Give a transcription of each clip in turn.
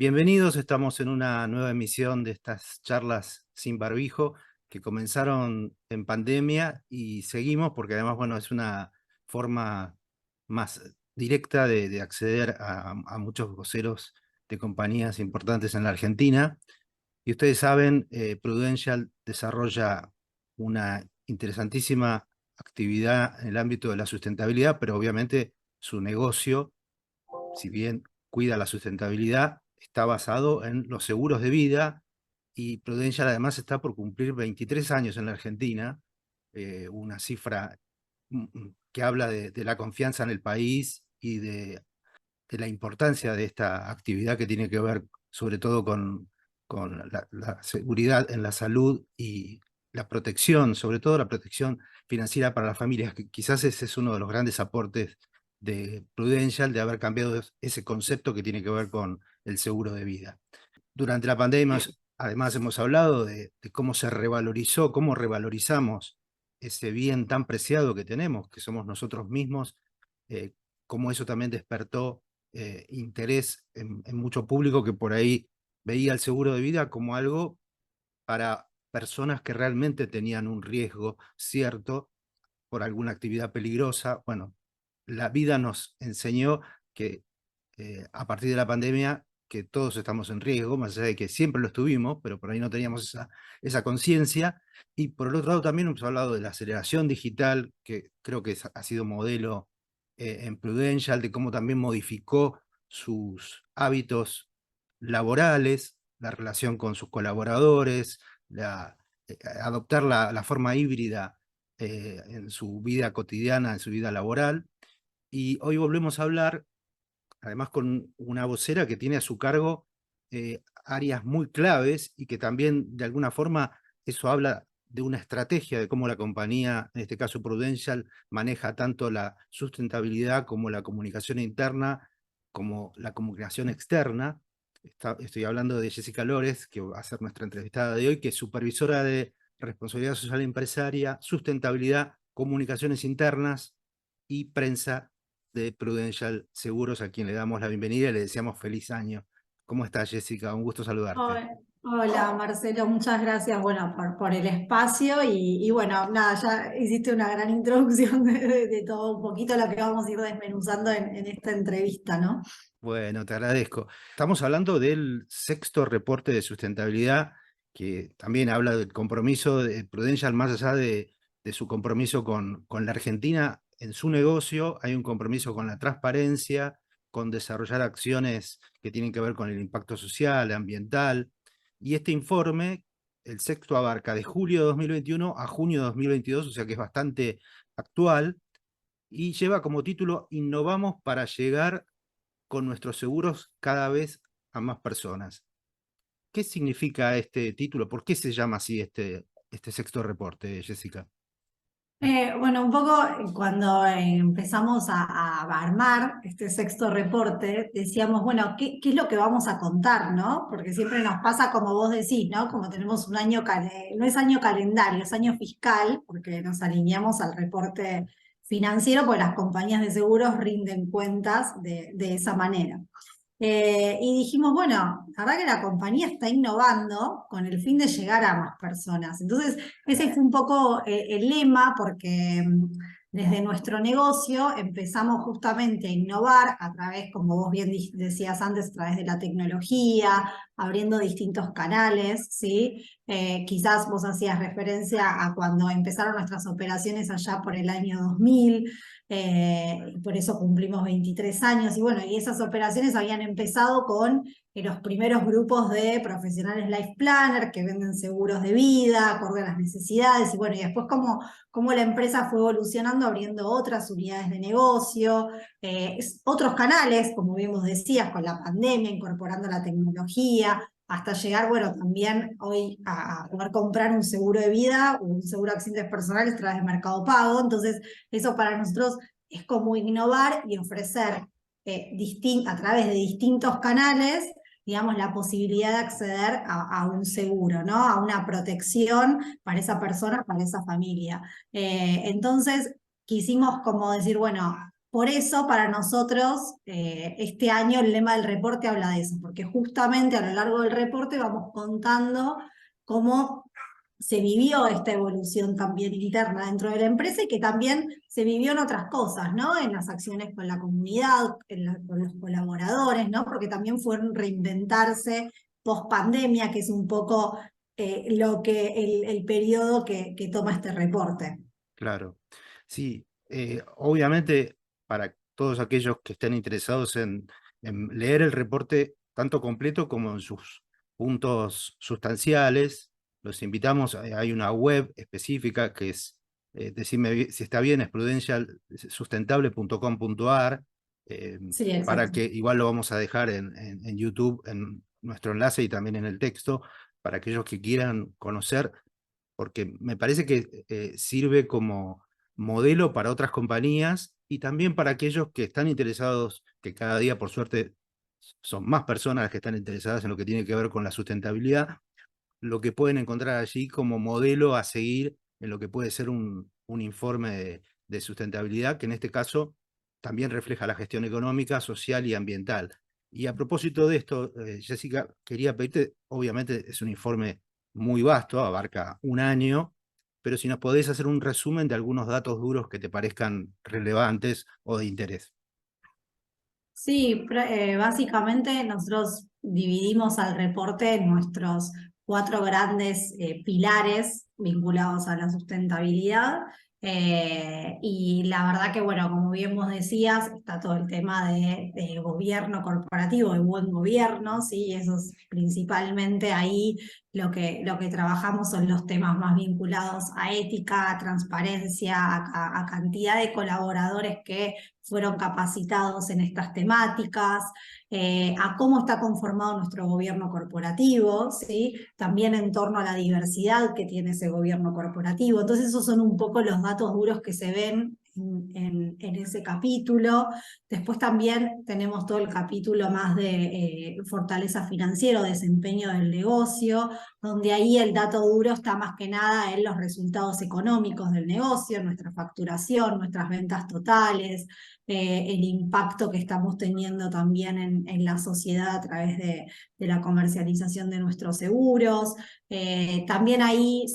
Bienvenidos, estamos en una nueva emisión de estas charlas sin barbijo que comenzaron en pandemia y seguimos porque además, bueno, es una forma más directa de acceder a muchos voceros de compañías importantes en la Argentina. Y ustedes saben, Prudential desarrolla una interesantísima actividad en el ámbito de la sustentabilidad, pero obviamente su negocio, si bien cuida la sustentabilidad, está basado en los seguros de vida, y Prudential además está por cumplir 23 años en la Argentina, una cifra que habla de la confianza en el país y de la importancia de esta actividad que tiene que ver sobre todo con la seguridad en la salud y la protección, sobre todo la protección financiera para las familias, que quizás ese es uno de los grandes aportes de Prudential, de haber cambiado ese concepto que tiene que ver con el seguro de vida. Durante la pandemia, además, hemos hablado de cómo se revalorizó, cómo revalorizamos ese bien tan preciado que tenemos, que somos nosotros mismos, cómo eso también despertó interés en mucho público que por ahí veía el seguro de vida como algo para personas que realmente tenían un riesgo cierto por alguna actividad peligrosa. Bueno, la vida nos enseñó que a partir de la pandemia, que todos estamos en riesgo, más allá de que siempre lo estuvimos, pero por ahí no teníamos esa conciencia. Y por el otro lado también hemos hablado de la aceleración digital, que creo que ha sido modelo en Prudential, de cómo también modificó sus hábitos laborales, la relación con sus colaboradores, adoptar la forma híbrida en su vida cotidiana, en su vida laboral. Y hoy volvemos a hablar, además con una vocera que tiene a su cargo áreas muy claves y que también de alguna forma eso habla de una estrategia de cómo la compañía, en este caso Prudential, maneja tanto la sustentabilidad como la comunicación interna, como la comunicación externa. Estoy hablando de Jessica Lores, que va a ser nuestra entrevistada de hoy, que es supervisora de responsabilidad social empresaria, sustentabilidad, comunicaciones internas y prensa de Prudential Seguros, a quien le damos la bienvenida y le deseamos feliz año. ¿Cómo estás, Jessica? Un gusto saludarte. Hola Marcelo, muchas gracias, bueno, por el espacio y bueno, nada, ya hiciste una gran introducción de todo un poquito lo que vamos a ir desmenuzando en esta entrevista, ¿no? Bueno, te agradezco. Estamos hablando del sexto reporte de sustentabilidad, que también habla del compromiso de Prudential, más allá de su compromiso con la Argentina en su negocio. Hay un compromiso con la transparencia, con desarrollar acciones que tienen que ver con el impacto social, ambiental. Y este informe, el sexto, abarca de julio de 2021 a junio de 2022, o sea que es bastante actual, y lleva como título Innovamos para llegar con nuestros seguros cada vez a más personas. ¿Qué significa este título? ¿Por qué se llama así este sexto reporte, Jessica? Bueno, un poco cuando empezamos a armar este sexto reporte, decíamos, bueno, ¿qué es lo que vamos a contar, ¿no? Porque siempre nos pasa, como vos decís, ¿no? Como tenemos un año, no es año calendario, es año fiscal, porque nos alineamos al reporte financiero, porque las compañías de seguros rinden cuentas de esa manera. Y dijimos, bueno, la verdad que la compañía está innovando con el fin de llegar a más personas. Entonces, ese fue un poco el lema, porque desde nuestro negocio empezamos justamente a innovar a través, como vos bien decías antes, a través de la tecnología, abriendo distintos canales, ¿sí? Quizás vos hacías referencia a cuando empezaron nuestras operaciones allá por el año 2000. Por eso cumplimos 23 años y bueno, y esas operaciones habían empezado con los primeros grupos de profesionales Life Planner que venden seguros de vida, acorde a las necesidades y bueno, y después cómo la empresa fue evolucionando, abriendo otras unidades de negocio, otros canales, como bien vos decías, con la pandemia, incorporando la tecnología, hasta llegar, bueno, también hoy a poder comprar un seguro de vida o un seguro de accidentes personales a través de Mercado Pago. Entonces, eso para nosotros es como innovar y ofrecer a través de distintos canales, digamos, la posibilidad de acceder a un seguro, ¿no? A una protección para esa persona, para esa familia. Entonces, quisimos como decir, bueno, por eso, para nosotros, este año el lema del reporte habla de eso, porque justamente a lo largo del reporte vamos contando cómo se vivió esta evolución también interna dentro de la empresa y que también se vivió en otras cosas, ¿no? En las acciones con la comunidad, con los colaboradores, ¿no? Porque también fueron reinventarse post pandemia, que es un poco lo que el periodo que toma este reporte. Claro. Sí, obviamente para todos aquellos que estén interesados en leer el reporte tanto completo como en sus puntos sustanciales, los invitamos, hay una web específica que es, si está bien, es prudencialsustentable.com.ar, Sí, para exacto. que igual lo vamos a dejar en YouTube, en nuestro enlace y también en el texto, para aquellos que quieran conocer porque me parece que sirve como modelo para otras compañías y también para aquellos que están interesados, que cada día por suerte son más personas las que están interesadas en lo que tiene que ver con la sustentabilidad, lo que pueden encontrar allí como modelo a seguir en lo que puede ser un informe de sustentabilidad, que en este caso también refleja la gestión económica, social y ambiental. Y a propósito de esto, Jessica, quería pedirte, obviamente es un informe muy vasto, abarca un año, pero si nos podés hacer un resumen de algunos datos duros que te parezcan relevantes o de interés. Sí, básicamente nosotros dividimos al reporte en nuestros cuatro grandes pilares vinculados a la sustentabilidad. Y la verdad que, bueno, como bien vos decías, está todo el tema de gobierno corporativo, de buen gobierno, ¿sí? Eso es principalmente ahí lo que trabajamos son los temas más vinculados a ética, a transparencia, a cantidad de colaboradores que fueron capacitados en estas temáticas, a cómo está conformado nuestro gobierno corporativo, ¿sí? También en torno a la diversidad que tiene ese gobierno corporativo. Entonces esos son un poco los datos duros que se ven en ese capítulo. Después también tenemos todo el capítulo más de fortaleza financiera, desempeño del negocio, donde ahí el dato duro está más que nada en los resultados económicos del negocio, nuestra facturación, nuestras ventas totales, el impacto que estamos teniendo también en la sociedad a través de la comercialización de nuestros seguros. También ahí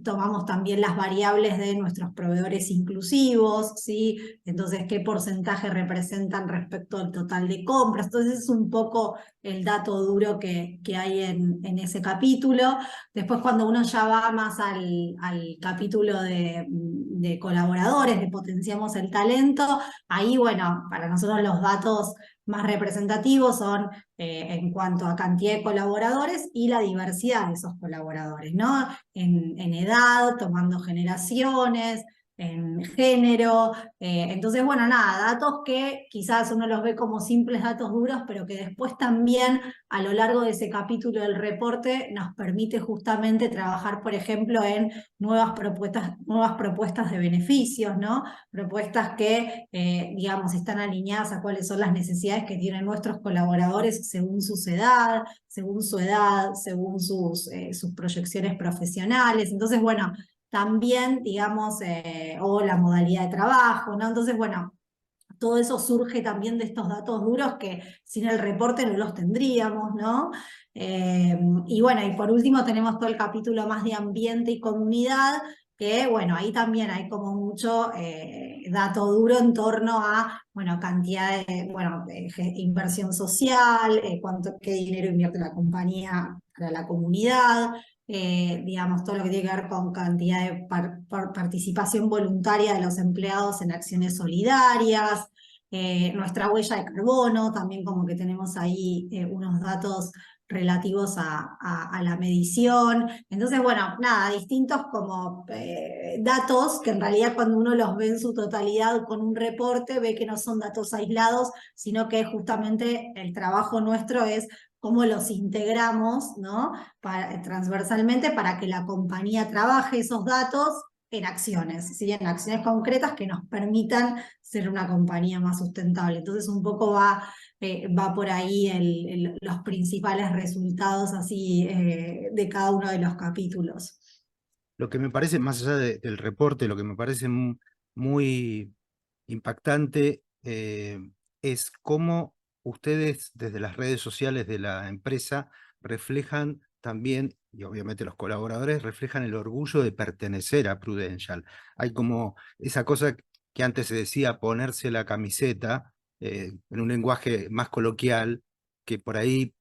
tomamos también las variables de nuestros proveedores inclusivos, ¿sí? Entonces, ¿qué porcentaje representan respecto al total de compras? Entonces, es un poco el dato duro que hay en ese capítulo. Después, cuando uno ya va más al capítulo de colaboradores, de potenciamos el talento, ahí, bueno, para nosotros los datos más representativos son en cuanto a cantidad de colaboradores y la diversidad de esos colaboradores, ¿no? En edad, tomando generaciones, en género. Entonces, bueno, nada, datos que quizás uno los ve como simples datos duros, pero que después también a lo largo de ese capítulo del reporte nos permite justamente trabajar, por ejemplo, en nuevas propuestas de beneficios, ¿no? Propuestas que, digamos, están alineadas a cuáles son las necesidades que tienen nuestros colaboradores según su edad, según sus proyecciones profesionales. Entonces, bueno, también, digamos, o la modalidad de trabajo, ¿no? Entonces, bueno, todo eso surge también de estos datos duros que sin el reporte no los tendríamos, ¿no? Y bueno, y por último tenemos todo el capítulo más de ambiente y comunidad, que bueno, ahí también hay como mucho dato duro en torno a, bueno, cantidad de, bueno, de inversión social, qué dinero invierte la compañía para la comunidad, digamos, todo lo que tiene que ver con cantidad de participación voluntaria de los empleados en acciones solidarias, nuestra huella de carbono, también como que tenemos ahí unos datos relativos a la medición. Entonces, bueno, nada, distintos como datos que en realidad cuando uno los ve en su totalidad con un reporte, ve que no son datos aislados, sino que justamente el trabajo nuestro es cómo los integramos, ¿no? Transversalmente para que la compañía trabaje esos datos en acciones, ¿sí? En acciones concretas que nos permitan ser una compañía más sustentable. Entonces un poco va por ahí los principales resultados así de cada uno de los capítulos. Lo que me parece, más allá del reporte, lo que me parece muy impactante es cómo ustedes desde las redes sociales de la empresa reflejan también, y obviamente los colaboradores reflejan el orgullo de pertenecer a Prudential. Hay como esa cosa que antes se decía ponerse la camiseta, en un lenguaje más coloquial, que por ahí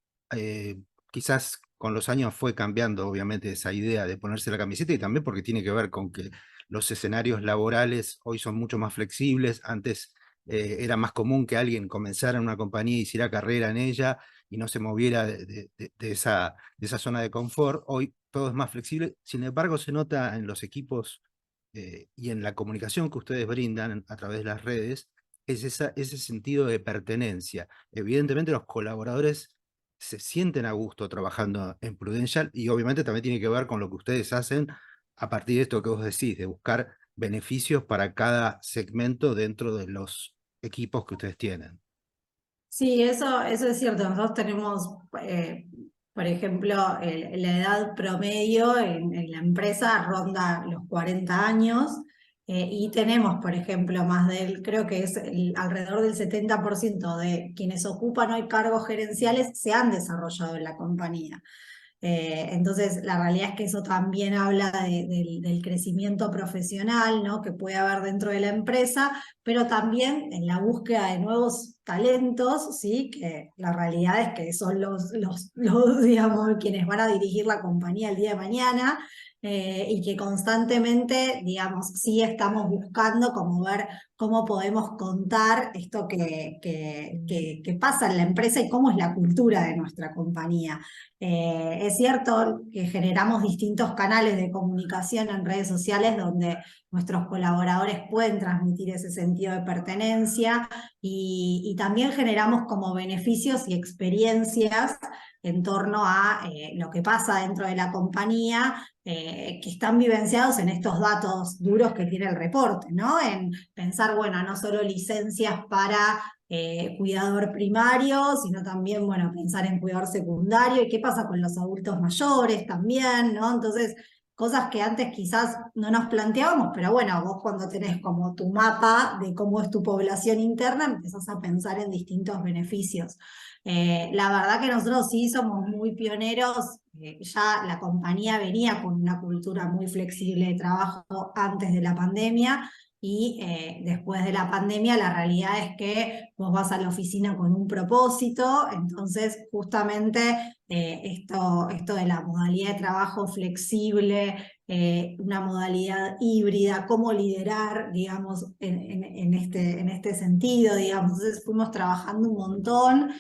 quizás con los años fue cambiando obviamente esa idea de ponerse la camiseta, y también porque tiene que ver con que los escenarios laborales hoy son mucho más flexibles. Antes era más común que alguien comenzara en una compañía y hiciera carrera en ella y no se moviera de esa zona de confort. Hoy todo es más flexible, sin embargo se nota en los equipos y en la comunicación que ustedes brindan a través de las redes, es ese sentido de pertenencia. Evidentemente los colaboradores se sienten a gusto trabajando en Prudential, y obviamente también tiene que ver con lo que ustedes hacen a partir de esto que vos decís, de buscar beneficios para cada segmento dentro de los equipos que ustedes tienen. Sí, eso es cierto. Nosotros tenemos, por ejemplo, la edad promedio en la empresa ronda los 40 años, y tenemos, por ejemplo, creo que es alrededor del 70% de quienes ocupan hoy cargos gerenciales se han desarrollado en la compañía. Entonces, la realidad es que eso también habla del crecimiento profesional, ¿no? Que puede haber dentro de la empresa, pero también en la búsqueda de nuevos talentos, ¿sí? Que la realidad es que son digamos, quienes van a dirigir la compañía el día de mañana, y que constantemente, digamos, sí estamos buscando como ver cómo podemos contar esto que pasa en la empresa y cómo es la cultura de nuestra compañía. Es cierto que generamos distintos canales de comunicación en redes sociales donde nuestros colaboradores pueden transmitir ese sentido de pertenencia, y también generamos como beneficios y experiencias en torno a lo que pasa dentro de la compañía, que están vivenciados en estos datos duros que tiene el reporte, ¿no? En pensar, bueno, no solo licencias para cuidador primario, sino también, bueno, pensar en cuidador secundario y qué pasa con los adultos mayores también, ¿no? Entonces, cosas que antes quizás no nos planteábamos, pero bueno, vos cuando tenés como tu mapa de cómo es tu población interna, empezás a pensar en distintos beneficios. La verdad que nosotros sí somos muy pioneros, ya la compañía venía con una cultura muy flexible de trabajo antes de la pandemia, y después de la pandemia la realidad es que vos vas a la oficina con un propósito. Entonces justamente esto de la modalidad de trabajo flexible, una modalidad híbrida, cómo liderar, digamos, en este sentido, digamos. Entonces fuimos trabajando un montón.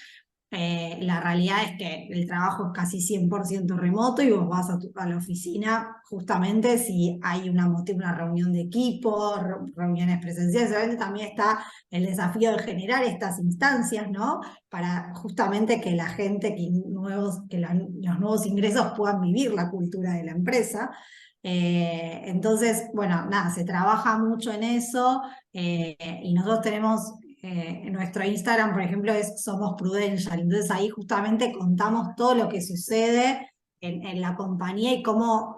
La realidad es que el trabajo es casi 100% remoto, y vos vas a la oficina justamente si hay una reunión de equipo, reuniones presenciales. Obviamente también está el desafío de generar estas instancias, ¿no? Para justamente que la gente, los nuevos ingresos puedan vivir la cultura de la empresa. Entonces, bueno, nada, se trabaja mucho en eso, y nosotros tenemos nuestro Instagram, por ejemplo, es Somos Prudential. Entonces ahí justamente contamos todo lo que sucede en la compañía,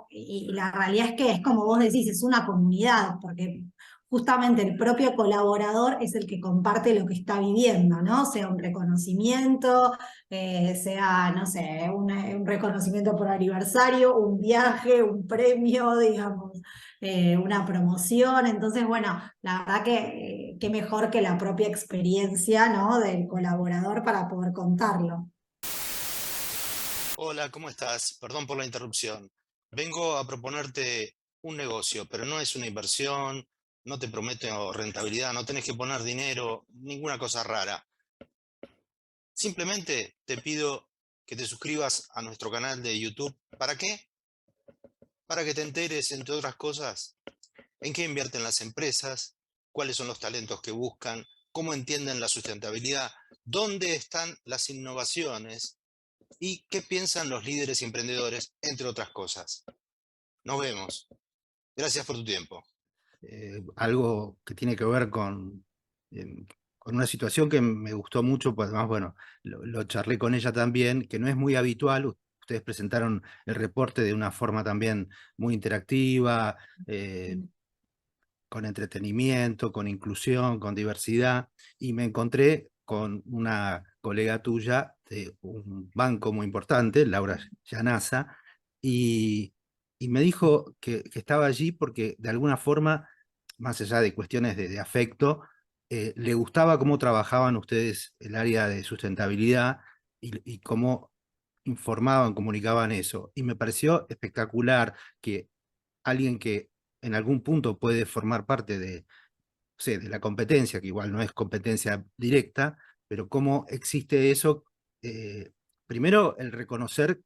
y la realidad es que es como vos decís, es una comunidad, porque justamente el propio colaborador es el que comparte lo que está viviendo, ¿no? Sea un reconocimiento, sea, no sé, un reconocimiento por aniversario, un viaje, un premio, digamos, una promoción. Entonces, bueno, la verdad que qué mejor que la propia experiencia, ¿no? Del colaborador para poder contarlo. Hola, ¿cómo estás? Perdón por la interrupción. Vengo a proponerte un negocio, pero no es una inversión, no te prometo rentabilidad, no tenés que poner dinero, ninguna cosa rara. Simplemente te pido que te suscribas a nuestro canal de YouTube. ¿Para qué? Para que te enteres, entre otras cosas, en qué invierten las empresas, cuáles son los talentos que buscan, cómo entienden la sustentabilidad, dónde están las innovaciones y qué piensan los líderes y emprendedores, entre otras cosas. Nos vemos. Gracias por tu tiempo. Algo que tiene que ver con una situación que me gustó mucho, pues además, bueno, lo charlé con ella también, que no es muy habitual. Ustedes presentaron el reporte de una forma también muy interactiva, con entretenimiento, con inclusión, con diversidad, y me encontré con una colega tuya de un banco muy importante, Laura Llanaza, y me dijo que estaba allí porque de alguna forma, más allá de cuestiones de afecto, le gustaba cómo trabajaban ustedes el área de sustentabilidad y cómo informaban, comunicaban eso. Y me pareció espectacular que alguien que en algún punto puede formar parte de, no sé, de la competencia, que igual no es competencia directa, pero cómo existe eso. Primero, el reconocer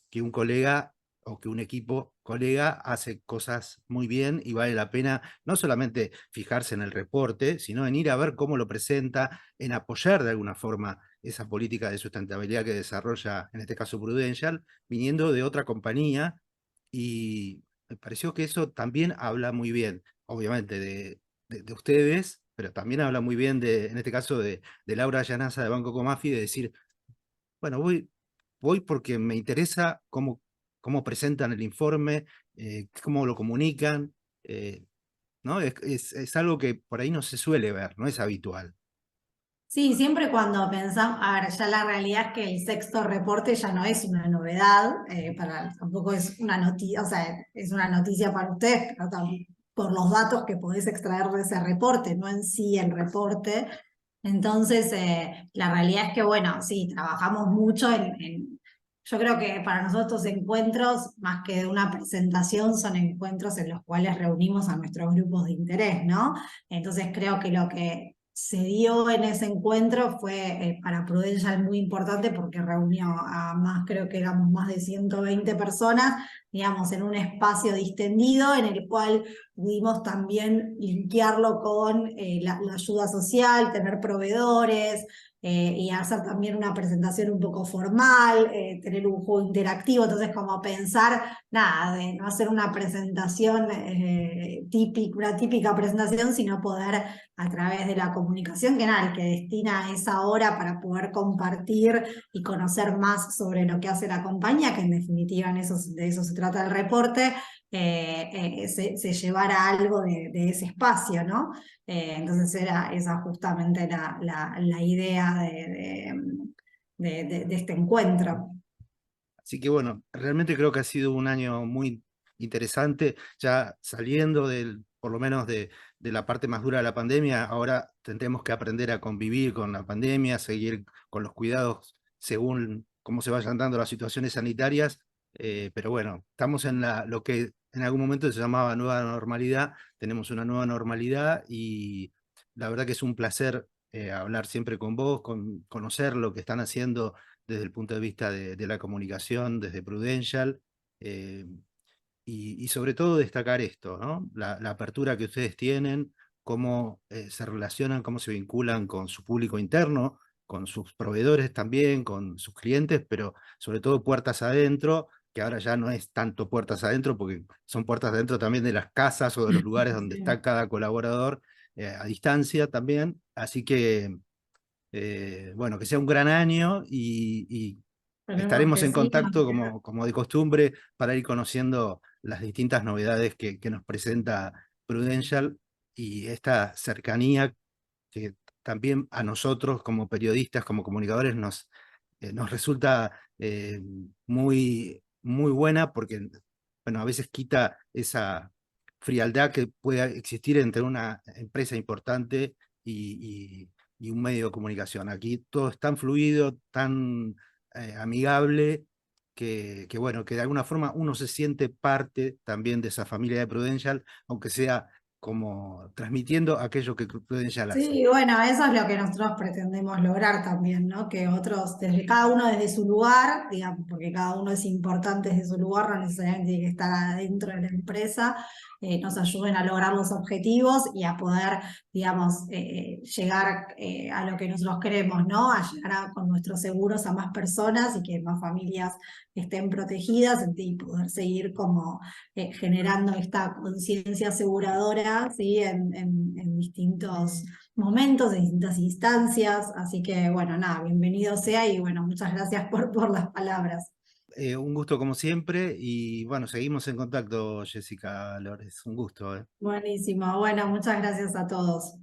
que un colega o que un equipo colega hace cosas muy bien y vale la pena no solamente fijarse en el reporte, sino en ir a ver cómo lo presenta, en apoyar de alguna forma esa política de sustentabilidad que desarrolla, en este caso Prudential, viniendo de otra compañía. Y me pareció que eso también habla muy bien, obviamente, de ustedes, pero también habla muy bien en este caso, de Laura Llanaza de Banco Comafi, de decir, bueno, voy porque me interesa cómo presentan el informe, cómo lo comunican, ¿no? Es algo que por ahí no se suele ver, no es habitual. Sí, siempre cuando pensamos, a ver, ya la realidad es que el sexto reporte ya no es una novedad, tampoco es una noticia, o sea, es una noticia para ustedes, pero por los datos que podés extraer de ese reporte, no en sí el reporte. Entonces, la realidad es que, bueno, sí, trabajamos mucho yo creo que para nosotros encuentros, más que de una presentación, son encuentros en los cuales reunimos a nuestros grupos de interés, ¿no? Entonces creo que lo que se dio en ese encuentro fue para Prudential muy importante porque reunió a más, creo que éramos más de 120 personas, digamos, en un espacio distendido en el cual pudimos también linkearlo con la ayuda social, tener proveedores, y hacer también una presentación un poco formal, tener un juego interactivo, entonces como pensar, nada, de no hacer una presentación típica, una típica presentación, sino poder a través de la comunicación, que nada, el que destina esa hora para poder compartir y conocer más sobre lo que hace la compañía, que en definitiva de eso se trata el reporte, se llevara algo de ese espacio, ¿no? Entonces era esa justamente la idea de este encuentro. Así que bueno, realmente creo que ha sido un año muy interesante, ya saliendo por lo menos de la parte más dura de la pandemia. Ahora tendremos que aprender a convivir con la pandemia, seguir con los cuidados según cómo se vayan dando las situaciones sanitarias, pero bueno, estamos en lo que en algún momento se llamaba nueva normalidad. Tenemos una nueva normalidad y la verdad que es un placer hablar siempre con vos, conocer lo que están haciendo desde el punto de vista de la comunicación, desde Prudential, eh, y sobre todo destacar esto, ¿no? La apertura que ustedes tienen, cómo se relacionan, cómo se vinculan con su público interno, con sus proveedores también, con sus clientes, pero sobre todo puertas adentro, que ahora ya no es tanto puertas adentro, porque son puertas adentro también de las casas o de los lugares donde está cada colaborador, a distancia también. Así que bueno, que sea un gran año y Esperemos estaremos que en sí. contacto como de costumbre para ir conociendo las distintas novedades que nos presenta Prudential y esta cercanía que también a nosotros como periodistas, como comunicadores, nos resulta muy, muy buena porque, bueno, a veces quita esa frialdad que pueda existir entre una empresa importante y un medio de comunicación. Aquí todo es tan fluido, tan amigable, bueno, que de alguna forma uno se siente parte también de esa familia de Prudential, aunque sea como transmitiendo aquello que Prudential hace. Sí, bueno, eso es lo que nosotros pretendemos lograr también, ¿no? Que otros, cada uno desde su lugar, digamos, porque cada uno es importante desde su lugar, no necesariamente tiene que estar adentro de la empresa, nos ayuden a lograr los objetivos y a poder, digamos, llegar a lo que nosotros queremos, ¿no? A llegar con nuestros seguros a más personas y que más familias estén protegidas y poder seguir como generando esta conciencia aseguradora, ¿sí? En distintos momentos, en distintas instancias. Así que, bueno, nada, bienvenido sea y bueno, muchas gracias por las palabras. un gusto como siempre y bueno, seguimos en contacto, Jessica Lores. Un gusto. Buenísimo. Bueno, muchas gracias a todos.